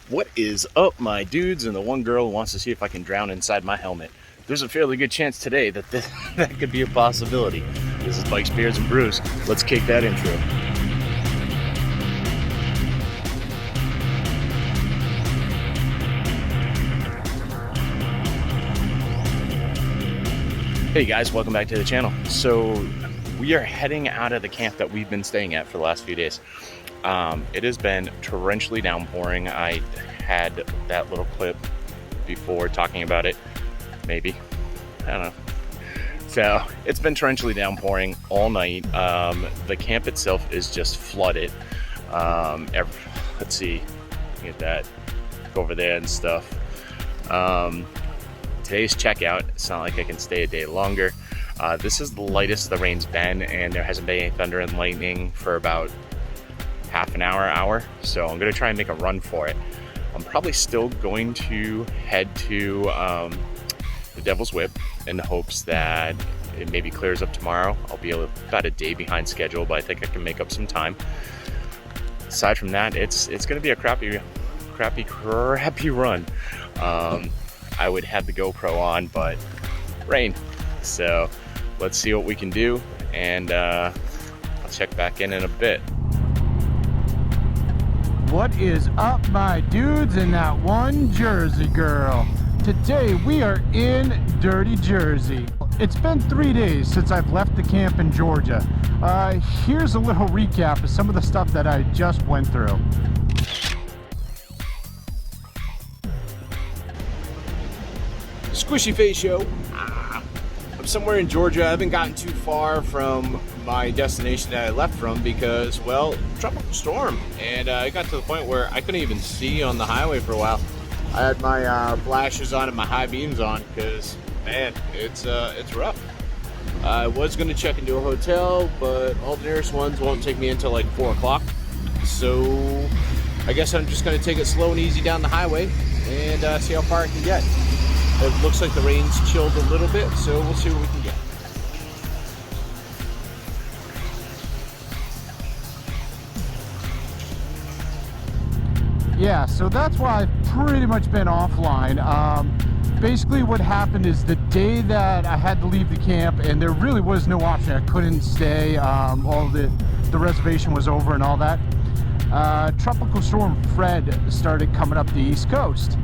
What is up, my dudes, and the one girl who wants to see if I can drown inside my helmet? There's a fairly good chance today that that could be a possibility. This is Bikes, Beers, and Brews. Let's kick that intro. Hey guys, welcome back to the channel. So we are heading out of the camp that we've been staying at for the last few days. It has been torrentially downpouring. I had that little clip before talking about it, maybe, I don't know. So it's been torrentially downpouring all night. The camp itself is just flooded. Let's see, get that, go over there and stuff. Today's checkout, it's not like I can stay a day longer. This is the lightest the rain's been, and there hasn't been any thunder and lightning for about half an hour. So I'm gonna try and make a run for it. I'm probably still going to head to the Devil's Whip in the hopes that it maybe clears up tomorrow. I'll be about a day behind schedule, but I think I can make up some time. Aside from that, it's gonna be a crappy run. I would have the GoPro on, but rain. So let's see what we can do, and I'll check back in a bit. What is up, my dudes and that one Jersey girl? Today we are in Dirty Jersey. It's been 3 days since I've left the camp in Georgia. Here's a little recap of some of the stuff that I just went through. Squishy Face Show. I'm somewhere in Georgia. I haven't gotten too far from my destination that I left from because, well, tropical storm. And it got to the point where I couldn't even see on the highway for a while. I had my flashes on and my high beams on because, man, it's rough. I was going to check into a hotel, but all the nearest ones won't take me until like 4 o'clock. So I guess I'm just going to take it slow and easy down the highway and see how far I can get. It looks like the rain's chilled a little bit, so we'll see what we can get. Yeah, so that's why I've pretty much been offline. Basically what happened is the day that I had to leave the camp, and there really was no option, I couldn't stay, all the reservation was over and all that. Tropical Storm Fred started coming up the East Coast.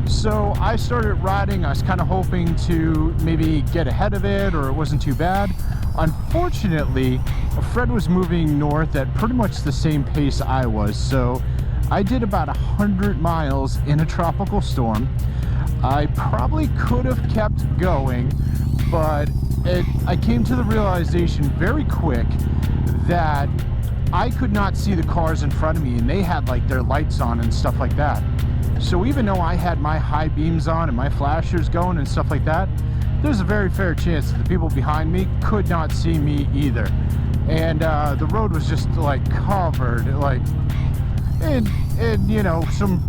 So I started riding. I was kind of hoping to maybe get ahead of it, or it wasn't too bad. Unfortunately, Fred was moving north at pretty much the same pace I was. So I did about 100 miles in a tropical storm. I probably could have kept going, but I came to the realization very quick that I could not see the cars in front of me, and they had like their lights on and stuff like that. So even though I had my high beams on and my flashers going and stuff like that, there's a very fair chance that the people behind me could not see me either. And the road was just like covered like in you know, some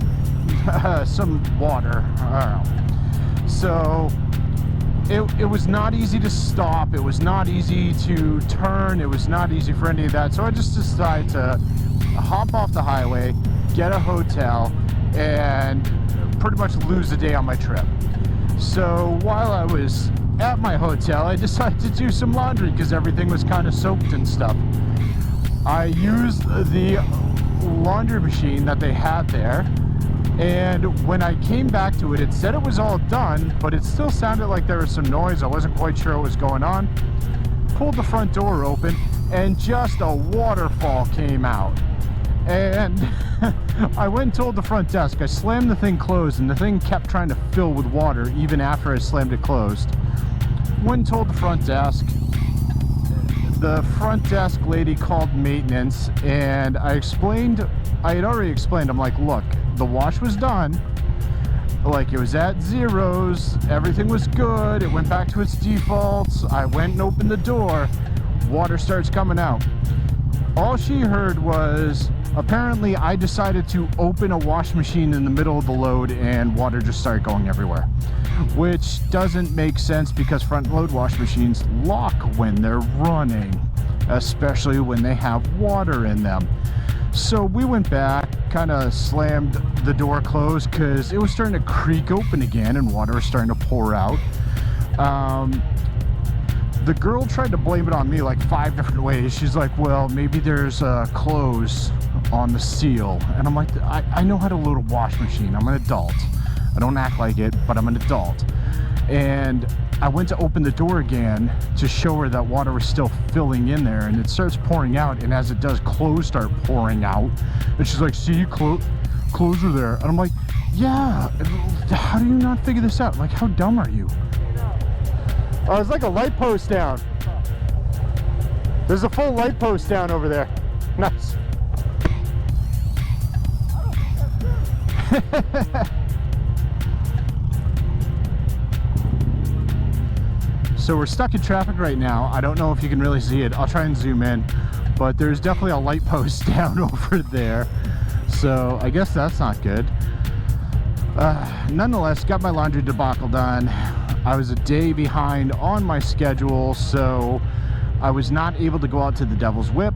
water. So it was not easy to stop. It was not easy to turn. It was not easy for any of that. So I just decided to hop off the highway, get a hotel, and pretty much lose a day on my trip. So while I was at my hotel, I decided to do some laundry because everything was kind of soaked and stuff. I used the laundry machine that they had there, and when I came back to it, it said it was all done, but it still sounded like there was some noise. I wasn't quite sure what was going on. Pulled the front door open, and just a waterfall came out. And I went and told the front desk. I slammed the thing closed, and the thing kept trying to fill with water even after I slammed it closed. Went and told the front desk. The front desk lady called maintenance, and I had already explained, I'm like, look, the wash was done. Like, it was at zeros, everything was good, it went back to its defaults. I went and opened the door, water starts coming out. All she heard was, apparently I decided to open a wash machine in the middle of the load and water just started going everywhere. Which doesn't make sense because front load wash machines lock when they're running, especially when they have water in them. So we went back, kind of slammed the door closed because it was starting to creak open again and water was starting to pour out. The girl tried to blame it on me like 5 different ways. She's like, well, maybe there's clothes on the seal. And I'm like, I know how to load a wash machine. I'm an adult. I don't act like it, but I'm an adult. And I went to open the door again to show her that water was still filling in there, and it starts pouring out, and as it does, clothes start pouring out. And she's like, see, clothes are there. And I'm like, yeah, how do you not figure this out? Like, how dumb are you? Oh, there's like a light post down. There's a full light post down over there. Nice. So we're stuck in traffic right now. I don't know if you can really see it. I'll try and zoom in, but there's definitely a light post down over there. So I guess that's not good. Nonetheless, got my laundry debacle done. I was a day behind on my schedule, so I was not able to go out to the Devil's Whip.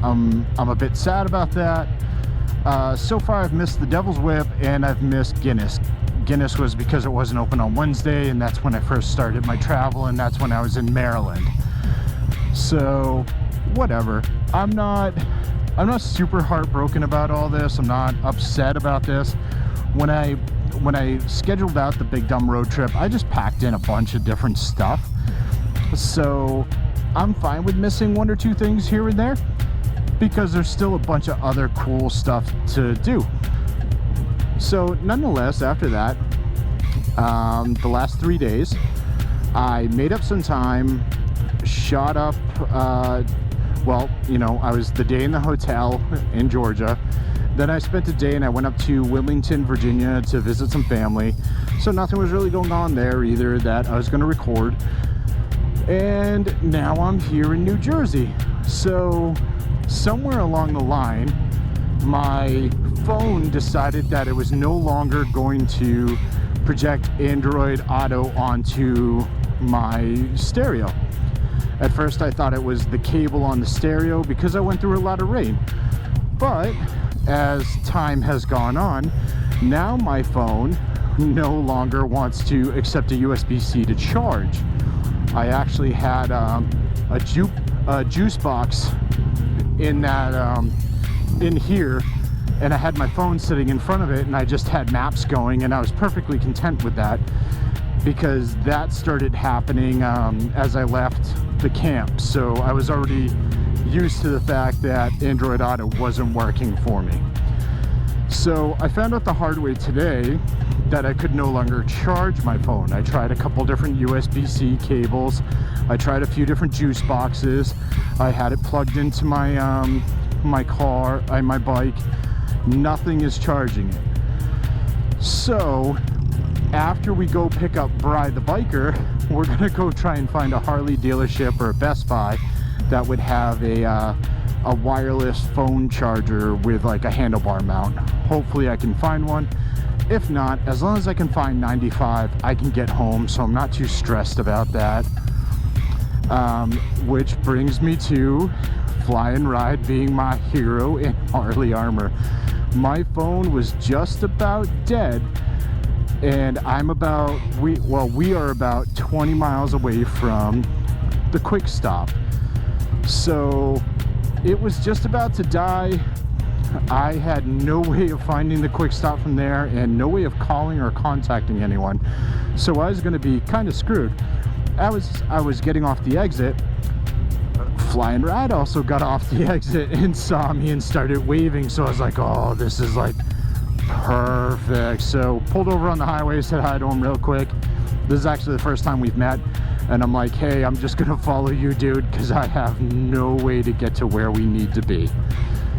I'm a bit sad about that. So far I've missed the Devil's Whip and I've missed Guinness. Guinness was because it wasn't open on Wednesday, and that's when I first started my travel, and that's when I was in Maryland. So whatever. I'm not super heartbroken about all this. I'm not upset about this. When I scheduled out the big dumb road trip, I just packed in a bunch of different stuff. So I'm fine with missing 1 or 2 things here and there, because there's still a bunch of other cool stuff to do. So nonetheless, after that, the last 3 days, I made up some time, shot up, well, you know, I was the day in the hotel in Georgia. Then I spent a day and I went up to Wilmington, Virginia to visit some family. So nothing was really going on there either that I was going to record. And now I'm here in New Jersey. So somewhere along the line, my phone decided that it was no longer going to project Android Auto onto my stereo. At first I thought it was the cable on the stereo because I went through a lot of rain. But as time has gone on, now my phone no longer wants to accept a USB-C to charge. I actually had a juice box in that in here, and I had my phone sitting in front of it, and I just had maps going, and I was perfectly content with that, because that started happening as I left the camp. So I was already used to the fact that Android Auto wasn't working for me. So I found out the hard way today that I could no longer charge my phone. I tried a couple different USB-C cables. I tried a few different juice boxes. I had it plugged into my my bike. Nothing is charging it. So after we go pick up Bry the Biker, we're gonna go try and find a Harley dealership or a Best Buy that would have a wireless phone charger with like a handlebar mount. Hopefully I can find one. If not, as long as I can find 95, I can get home, so I'm not too stressed about that. Which brings me to Fly and Ride being my hero in Harley armor. My phone was just about dead, and we are about 20 miles away from the Quick Stop. So it was just about to die. I had no way of finding the Quick Stop from there and no way of calling or contacting anyone. So I was going to be kind of screwed. I was getting off the exit. Fly and Ride also got off the exit and saw me and started waving. So I was like, oh, this is like perfect. So pulled over on the highway, said hi to him real quick. This is actually the first time we've met. And I'm like, hey, I'm just gonna follow you, dude, because I have no way to get to where we need to be.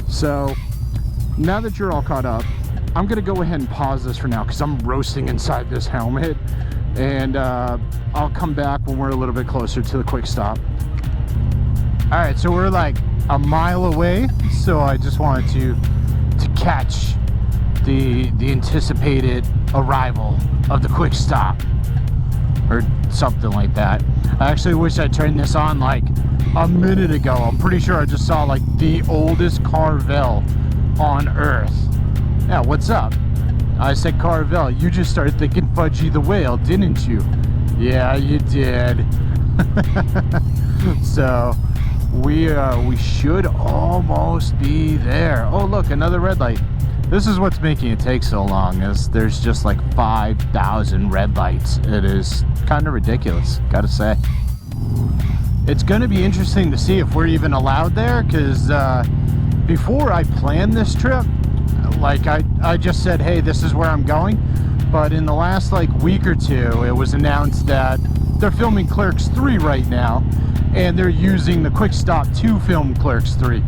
So now that you're all caught up, I'm gonna go ahead and pause this for now because I'm roasting inside this helmet. And I'll come back when we're a little bit closer to the Quick Stop. All right, so we're like a mile away. So I just wanted to catch the anticipated arrival of the Quick Stop, or something like that. I actually wish I turned this on like a minute ago. I'm pretty sure I just saw like the oldest Carvel on earth? Yeah, what's up? I said, Carvel, you just started thinking Fudgy the Whale, didn't you? Yeah, you did. So we should almost be there. Oh, look, another red light. This is what's making it take so long, is there's just like 5,000 red lights. It is kind of ridiculous, gotta say. It's gonna be interesting to see if we're even allowed there, because before I planned this trip, like I just said, hey, this is where I'm going. But in the last like week or two, it was announced that they're filming Clerks 3 right now, and they're using the quick stop to film Clerks 3.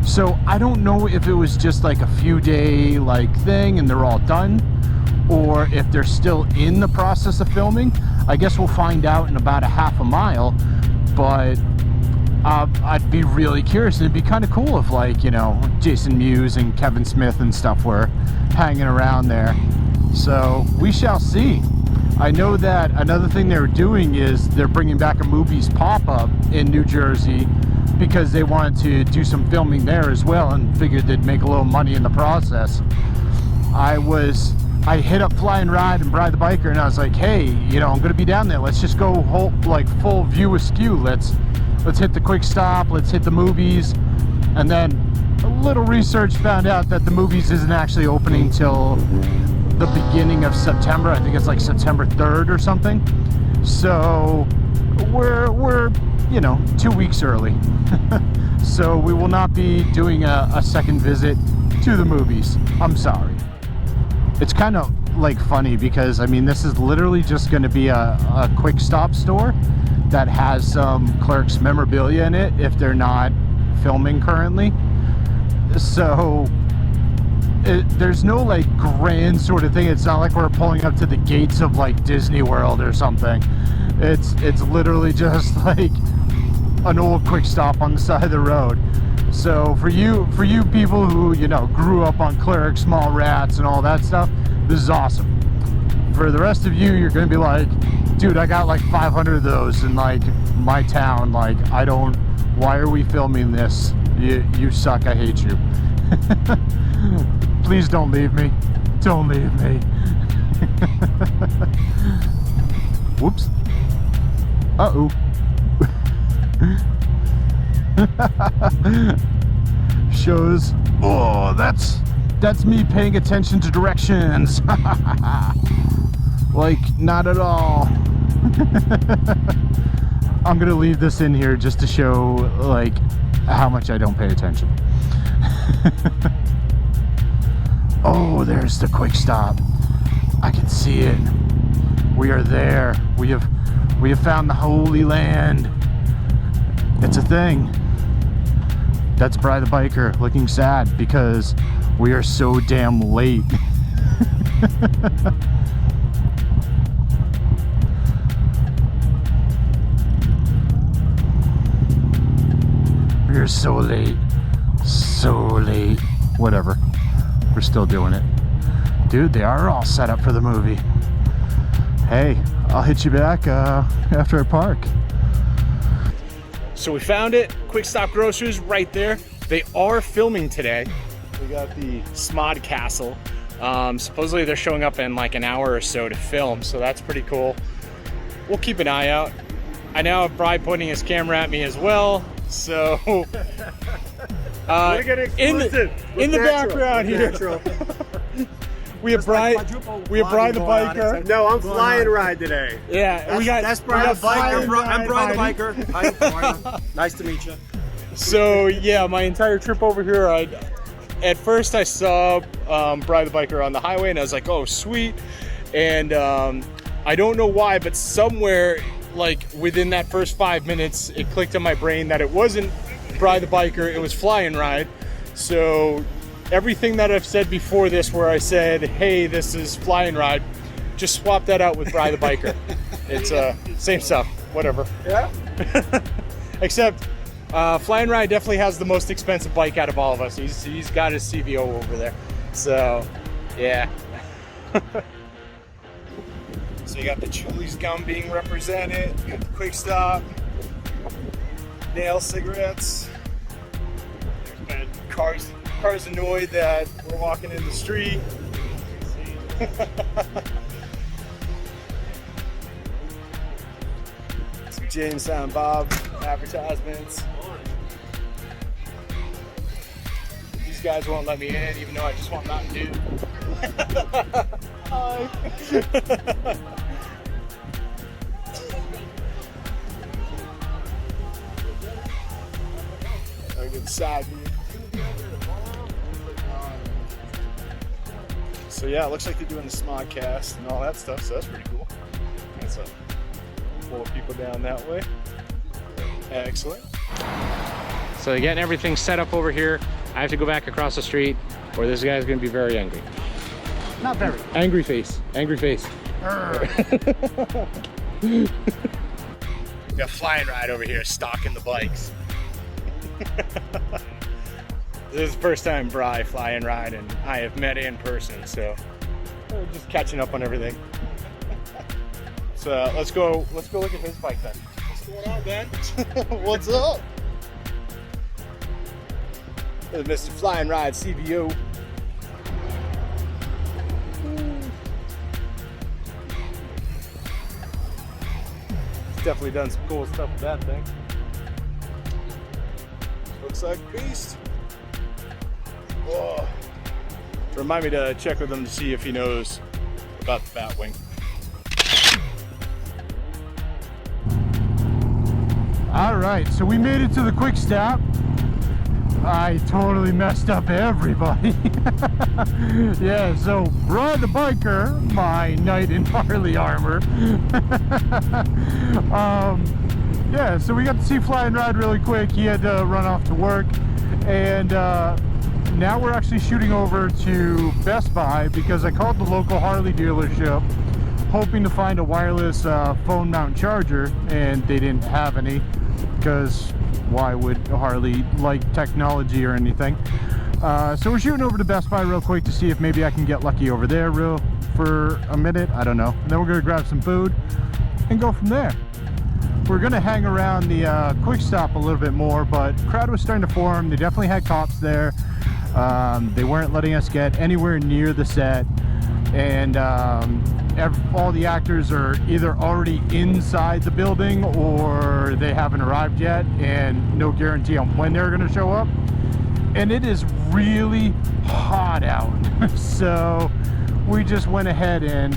So I don't know if it was just like a few day like thing and they're all done, or if they're still in the process of filming. I guess we'll find out in about a half a mile, but I'd be really curious. It'd be kind of cool if, like, you know, Jason Mewes and Kevin Smith and stuff were hanging around there. So we shall see. I know that another thing they're doing is they're bringing back a Movies pop-up in New Jersey, because they wanted to do some filming there as well and figured they'd make a little money in the process. I hit up Fly and Ride and Bry the Biker, and I was like, hey, you know, I'm gonna be down there, let's just go whole, like, full view askew. Let's hit the quick stop, let's hit the Movies. And then a little research found out that the Movies isn't actually opening till the beginning of September. I think it's like September 3rd or something. So we're you know, 2 weeks early. So we will not be doing a second visit to the Movies. I'm sorry. It's kind of like funny because, I mean, this is literally just going to be a quick stop store that has some Clerks memorabilia in it if they're not filming currently. So there's no like grand sort of thing. It's not like we're pulling up to the gates of like Disney World or something. It's literally just like an old quick stop on the side of the road. So for you people who, you know, grew up on Clerks, Mallrats, and all that stuff, this is awesome. For the rest of you, you're gonna be like, dude, I got like 500 of those in like my town. Like, I don't. Why are we filming this? You suck. I hate you. Please don't leave me. Don't leave me. Whoops. Uh-oh. Shows. Oh, that's me paying attention to directions. Like, not at all. I'm gonna leave this in here just to show like how much I don't pay attention. Oh, there's the quick stop. I can see it. We are there. We have found the Holy Land. It's a thing. That's Bry the Biker looking sad because we are so damn late. We are so late. So late. Whatever. We're still doing it. Dude, they are all set up for the movie. Hey, I'll hit you back after I park. So we found it. Quick Stop Groceries right there. They are filming today. We got the Smod Castle. Supposedly they're showing up in like an hour or so to film, so that's pretty cool. We'll keep an eye out. I now have Bry pointing his camera at me as well, so in the background here we have Bry the Biker. No, I'm Fly and Ride today. Yeah, that's Bry the Biker. I'm Bry the Biker. Hi, how are you? Nice to meet you. So yeah, my entire trip over here, at first I saw Bry the Biker on the highway and I was like, oh sweet, and I don't know why, but somewhere like within that first 5 minutes it clicked in my brain that it wasn't Bry the Biker, it was Fly and Ride. So everything that I've said before this where I said, hey, this is Fly and Ride, just swap that out with Bry the Biker. It's same stuff, whatever. Yeah? Except Fly and Ride definitely has the most expensive bike out of all of us. He's got his CVO over there. So, yeah. So you got the Julie's gum being represented, you got the Quick Stop, Nail cigarettes, there's been cars Car's annoyed that we're walking in the street. Some James and Bob advertisements. These guys won't let me in, even though I just want Mountain Dew. Hi. I get side view. So yeah, it looks like they're doing the Smodcast and all that stuff, so that's pretty cool. That's a full of people down that way. Excellent. So they're getting everything set up over here. I have to go back across the street, or this guy's gonna be very angry. Not very. Angry face. Angry face. Got Flying Ride over here stalking the bikes. This is the first time Bry Flying Ride and I have met in person, so we're just catching up on everything. So let's go look at his bike then. What's going on, Ben? What's up? There's Mr. Flying Ride CVO. He's definitely done some cool stuff with that thing. Looks like a beast. Whoa. Remind me to check with him to see if he knows about the Batwing. All right, so we made it to the quick stop. I totally messed up everybody. Yeah, so Bry the Biker, my knight in Harley armor. Yeah, so we got to see Flying Ride really quick. He had to run off to work, and now we're actually shooting over to Best Buy because I called the local Harley dealership hoping to find a wireless phone mount charger, and they didn't have any because why would Harley like technology or anything? So we're shooting over to Best Buy real quick to see if maybe I can get lucky over there for a minute. I don't know. And then we're gonna grab some food and go from there. We're gonna hang around the quick stop a little bit more, but crowd was starting to form. They definitely had cops there. They weren't letting us get anywhere near the set, and all the actors are either already inside the building or they haven't arrived yet, and no guarantee on when they're gonna show up. And it is really hot out. So we just went ahead and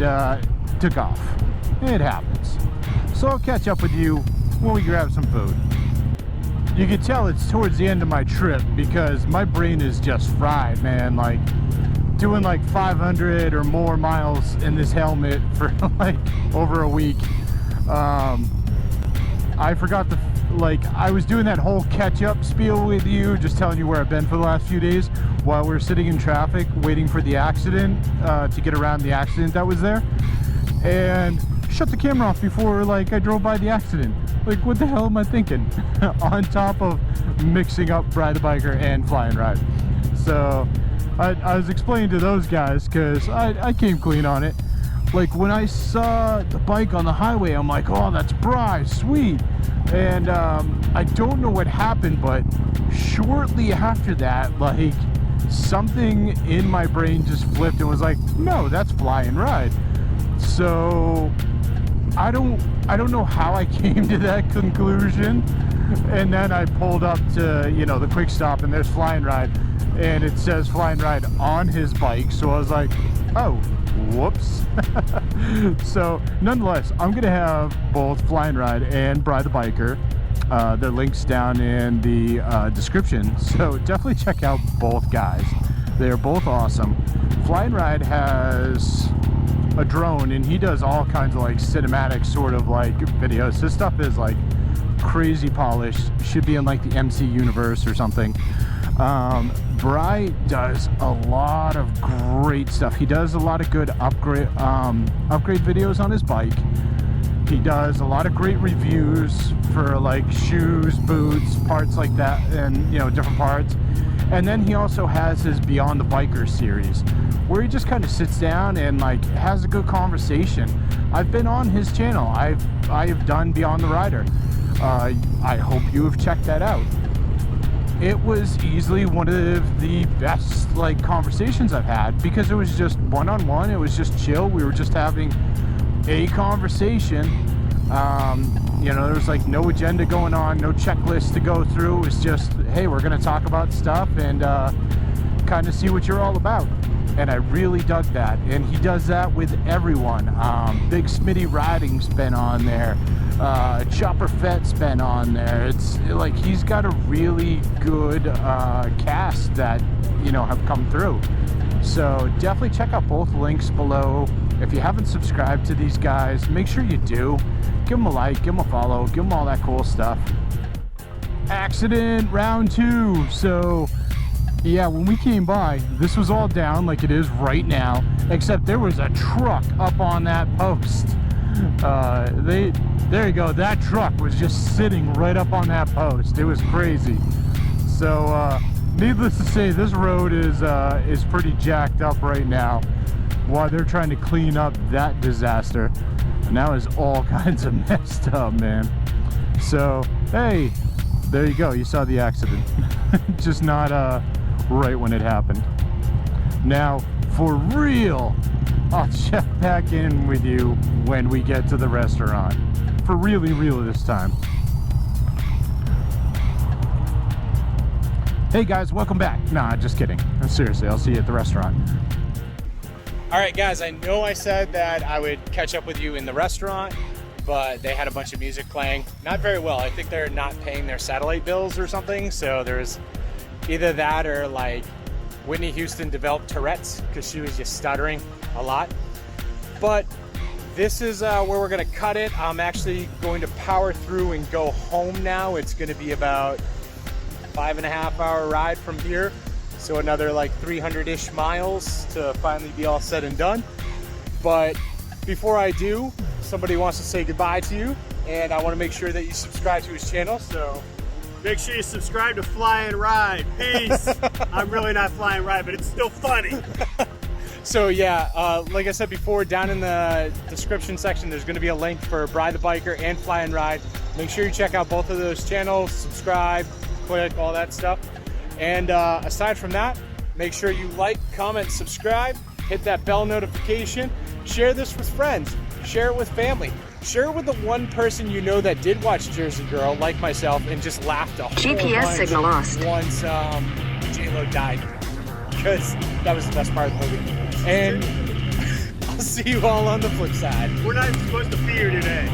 took off. It happens. So I'll catch up with you when we grab some food. You can tell it's towards the end of my trip because my brain is just fried, man. Like doing like 500 or more miles in this helmet for like over a week. I forgot to, I was doing that whole catch-up spiel with you, just telling you where I've been for the last few days while we were sitting in traffic waiting for the accident, to get around the accident that was there, and shut the camera off before I drove by the accident. Like, what the hell am I thinking? On top of mixing up Bry the Biker and Flying Ride. So I was explaining to those guys because I came clean on it. Like when I saw the bike on the highway, I'm like, oh, that's Bry, sweet. And I don't know what happened, but shortly after that, something in my brain just flipped and was like, no, that's Flying Ride. So I don't know how I came to that conclusion. And then I pulled up to, the quick stop, and there's Flying Ride, and it says Flying Ride on his bike. So I was like, oh, whoops. So nonetheless, I'm gonna have both Flying Ride and Bry the Biker. Their links down in the description, so definitely check out both guys. They're both awesome. Flying Ride has a drone, and he does all kinds of cinematic sort of videos. His stuff is crazy polished, should be in the MC universe or something. Bry does a lot of great stuff. He does a lot of good upgrade videos on his bike. He does a lot of great reviews for shoes, boots, parts like that, and different parts. And then he also has his Beyond the Biker series, where he just kind of sits down and has a good conversation. I've been on his channel. I have done Beyond the Rider. I hope you have checked that out. it was easily one of the best like conversations I've had, because it was just one-on-one. It was just chill. We were just having a conversation. You know, there was like no agenda going on, no checklist to go through. It was just, hey, we're gonna talk about stuff and kind of see what you're all about. And I really dug that, and he does that with everyone. Big Smitty Riding's been on there, Chopper Fett's been on there. It's like he's got a really good cast that, you know, have come through. So definitely check out both links below. If you haven't subscribed to these guys, make sure you do. Give them a like, give them a follow, give them all that cool stuff. Accident round 2. So yeah, when we came by, this was all down like it is right now, except there was a truck up on that post. There you go, that truck was just sitting right up on that post. It was crazy. So needless to say, this road is pretty jacked up right now while they're trying to clean up that disaster. And now is all kinds of messed up, man. So hey, there you go, you saw the accident. Just not right when it happened. Now for real, I'll check back in with you when we get to the restaurant. For really real this time. Hey guys, welcome back. Nah, just kidding. Seriously, I'll see you at the restaurant. All right, guys, I know I said that I would catch up with you in the restaurant, but they had a bunch of music playing. Not very well. I think they're not paying their satellite bills or something. So there's either that or like Whitney Houston developed Tourette's because she was just stuttering a lot. But this is where we're gonna cut it. I'm actually going to power through and go home now. It's gonna be about 5.5 hour ride from here. So another like 300-ish miles to finally be all said and done. But before I do, somebody wants to say goodbye to you, and I want to make sure that you subscribe to his channel. So Make sure you subscribe to Fly and Ride. Peace. I'm really not Fly and Ride, but it's still funny. So yeah, like I said before, down in the description section, there's going to be a link for Bry the Biker and Fly and Ride. Make sure you check out both of those channels, subscribe, click, all that stuff. And aside from that, make sure you like, comment, subscribe, hit that bell notification, share this with friends, share it with family, share it with the one person you know that did watch Jersey Girl, like myself, and just laughed a whole GPS bunch signal lost. once J-Lo died, because that was the best part of the movie. And I'll see you all on the flip side. We're not even supposed to be here today.